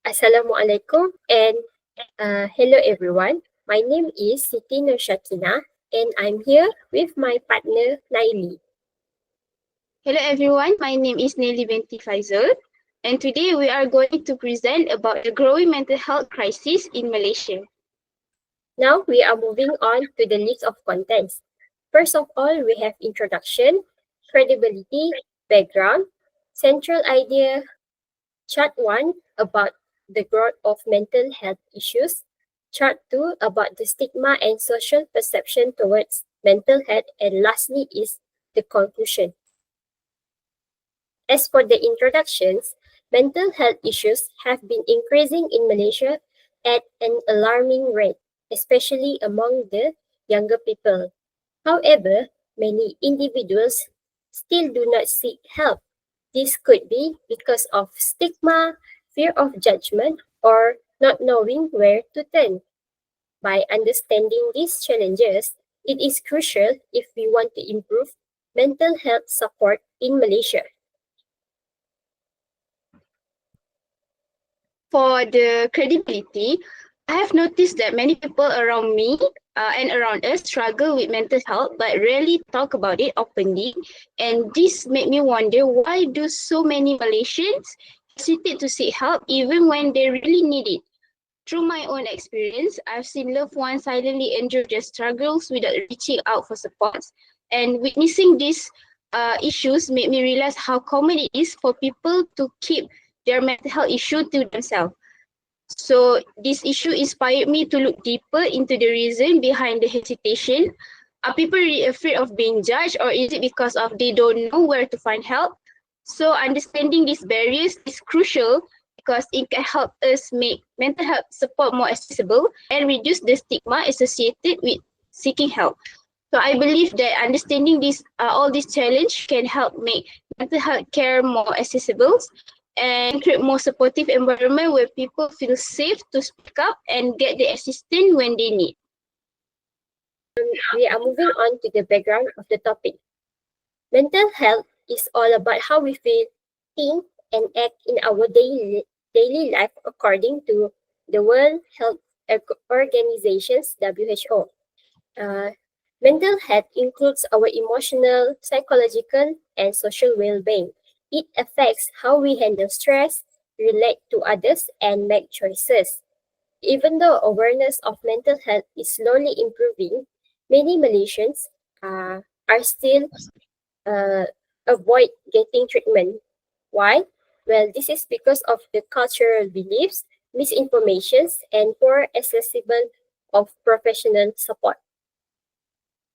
Assalamualaikum and hello everyone. My name is Siti Syakinah and I'm here with my partner Nayli. Hello everyone, my name is Nayli Binti Faidzul, and today we are going to present about the growing mental health crisis in Malaysia. Now we are moving on to the list of contents. First of all, we have introduction, credibility, background, central idea, chart 1 about the growth of mental health issues, chart 2 about the stigma and social perception towards mental health, and lastly is the conclusion. As for the introductions, mental health issues have been increasing in Malaysia at an alarming rate, especially among the younger people. However, many individuals still do not seek help. This could be because of stigma, fear of judgment, or not knowing where to turn. By understanding these challenges, it is crucial if we want to improve mental health support in Malaysia. For the credibility, I have noticed that many people around me and around us struggle with mental health but rarely talk about it openly, and this made me wonder, why do so many Malaysians hesitate to seek help even when they really need it? Through my own experience, I've seen loved ones silently endure their struggles without reaching out for support, and witnessing these issues made me realize how common it is for people to keep their mental health issue to themselves. So this issue inspired me to look deeper into the reason behind the hesitation. Are people really afraid of being judged, or is it because of they don't know where to find help? So understanding these barriers is crucial because it can help us make mental health support more accessible and reduce the stigma associated with seeking help. So I believe that understanding all these challenges can help make mental health care more accessible and create more supportive environment where people feel safe to speak up and get the assistance when they need. We are moving on to the background of the topic. Mental health is all about how we feel, think, and act in our daily life according to the World Health Organization's WHO. Mental health includes our emotional, psychological, and social well-being. It affects how we handle stress, relate to others, and make choices. Even though awareness of mental health is slowly improving, many Malaysians are still avoid getting treatment. Why? Well, this is because of the cultural beliefs, misinformations, and poor accessible of professional support.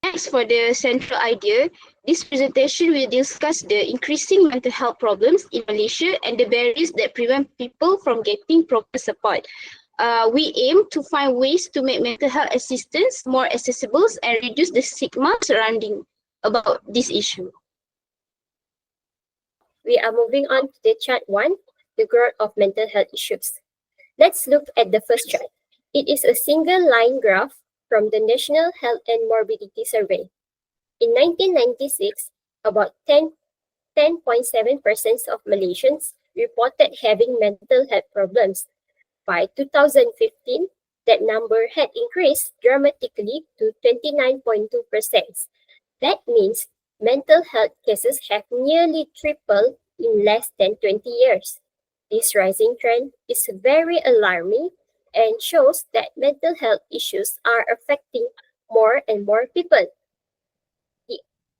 Next, for the central idea, this presentation will discuss the increasing mental health problems in Malaysia and the barriers that prevent people from getting proper support. We aim to find ways to make mental health assistance more accessible and reduce the stigma surrounding about this issue. We are moving on to the chart 1, the growth of mental health issues. Let's look at the first chart. It is a single line graph from the National Health and Morbidity Survey. In 1996, about 10.7% of Malaysians reported having mental health problems. By 2015, that number had increased dramatically to 29.2%. That means mental health cases have nearly tripled in less than 20 years. This rising trend is very alarming and shows that mental health issues are affecting more and more people.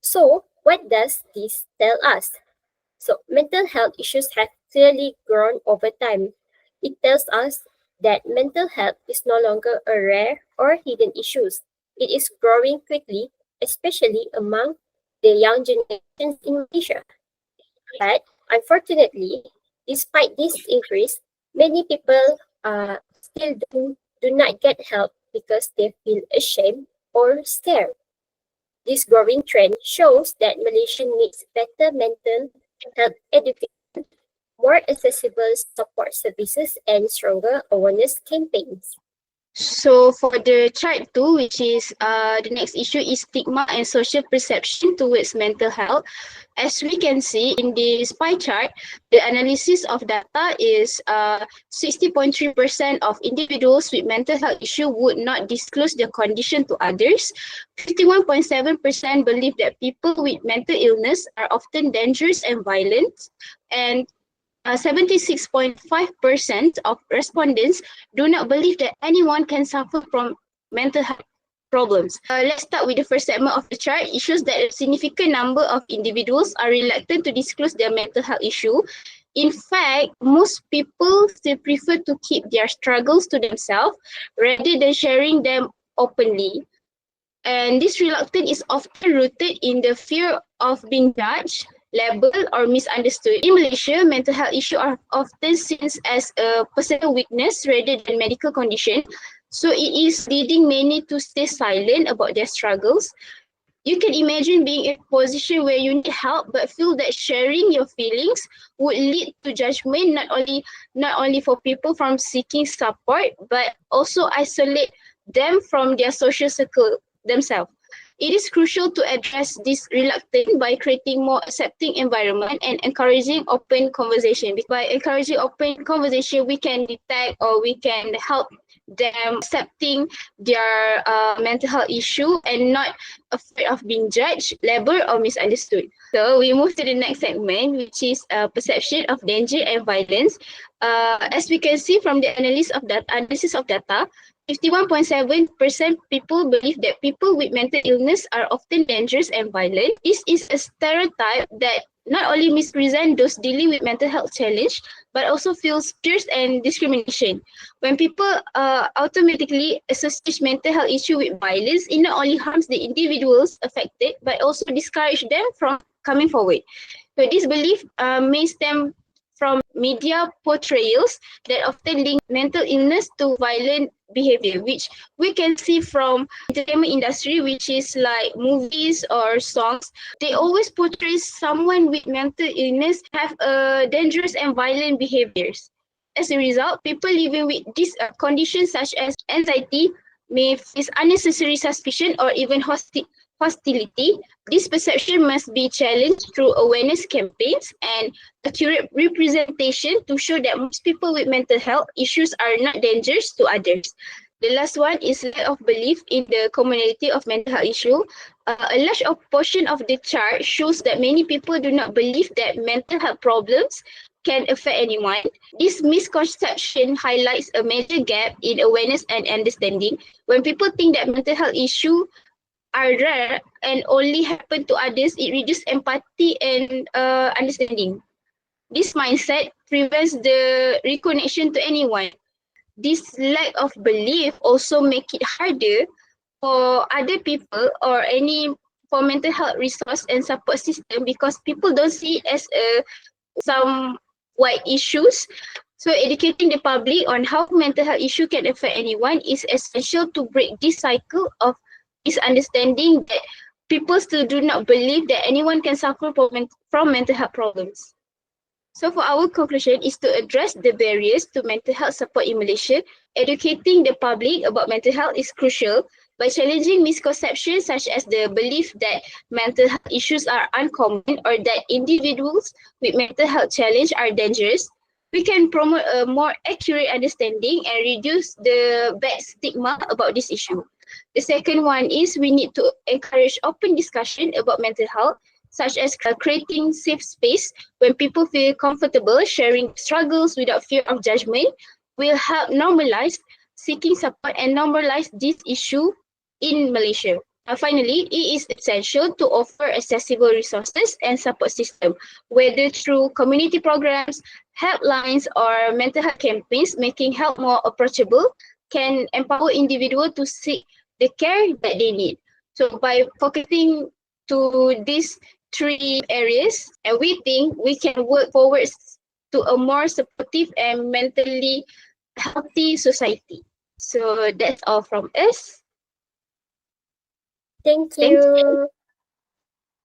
So, what does this tell us? So, mental health issues have clearly grown over time. It tells us that mental health is no longer a rare or hidden issue. It is growing quickly, especially among the young generations in Malaysia. But unfortunately, despite this increase, many people still do not get help because they feel ashamed or scared. This growing trend shows that Malaysia needs better mental health education, more accessible support services, and stronger awareness campaigns. So for the chart 2, which is the next issue is stigma and social perception towards mental health. As we can see in this pie chart, the analysis of data is 60.3% of individuals with mental health issue would not disclose their condition to others. 51.7% believe that people with mental illness are often dangerous and violent. And 76.5% of respondents do not believe that anyone can suffer from mental health problems. Let's start with the first segment of the chart. It shows that a significant number of individuals are reluctant to disclose their mental health issue. In fact, most people still prefer to keep their struggles to themselves rather than sharing them openly. And this reluctance is often rooted in the fear of being judged, labeled, or misunderstood. In Malaysia, mental health issues are often seen as a personal weakness rather than medical condition. So it is leading many to stay silent about their struggles. You can imagine being in a position where you need help but feel that sharing your feelings would lead to judgment, not only for people from seeking support, but also isolate them from their social circle themselves. It is crucial to address this reluctance by creating more accepting environment and encouraging open conversation. By encouraging open conversation, we can detect or we can help them accepting their mental health issue and not afraid of being judged, labeled, or misunderstood. So we move to the next segment, which is perception of danger and violence. As we can see from the analysis of data, 51.7% people believe that people with mental illness are often dangerous and violent. This is a stereotype that not only misrepresents those dealing with mental health challenge, but also feels fears and discrimination. When people automatically associate mental health issue with violence, it not only harms the individuals affected, but also discourage them from coming forward. So this belief may stem from media portrayals that often link mental illness to violent behavior, which we can see from entertainment industry, which is like movies or songs. They always portray someone with mental illness have dangerous and violent behaviors. As a result, people living with these conditions such as anxiety may face unnecessary suspicion or even hostility. This perception must be challenged through awareness campaigns and accurate representation to show that most people with mental health issues are not dangerous to others. The last one is lack of belief in the commonality of mental health issue. A large portion of the chart shows that many people do not believe that mental health problems can affect anyone. This misconception highlights a major gap in awareness and understanding. When people think that mental health issues are rare and only happen to others, it reduces empathy and understanding. This mindset prevents the reconnection to anyone. This lack of belief also make it harder for other people or any for mental health resource and support system because people don't see it as some wide issues. So educating the public on how mental health issue can affect anyone is essential to break this cycle of misunderstanding that people still do not believe that anyone can suffer from mental health problems. So for our conclusion is to address the barriers to mental health support in Malaysia. Educating the public about mental health is crucial. By challenging misconceptions such as the belief that mental health issues are uncommon or that individuals with mental health challenge are dangerous, we can promote a more accurate understanding and reduce the bad stigma about this issue. The second one is we need to encourage open discussion about mental health, such as creating safe space when people feel comfortable sharing struggles without fear of judgment will help normalize seeking support and normalize this issue in Malaysia. Finally, it is essential to offer accessible resources and support system, whether through community programs, helplines, or mental health campaigns, making help more approachable can empower individuals to seek the care that they need. So by focusing to these three areas, and we think we can work forward to a more supportive and mentally healthy society. So that's all from us. Thank Thank you. you.